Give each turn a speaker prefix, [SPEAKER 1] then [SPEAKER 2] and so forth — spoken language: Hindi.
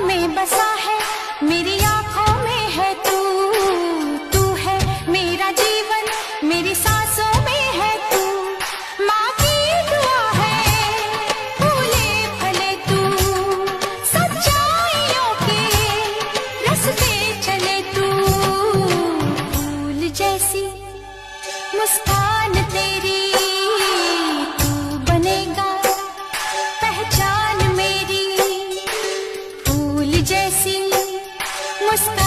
[SPEAKER 1] में बसा है, मेरी आंखों में है तू। तू है मेरा जीवन, मेरी सांसों में है तू। माँ की दुआ है, फूले फले तू, सच्चाइयों के रास्ते चले तू। फूल जैसी मुस्कान तेरी, तू बनेगा पहचान मेरी। फूल जैसी मुस्कान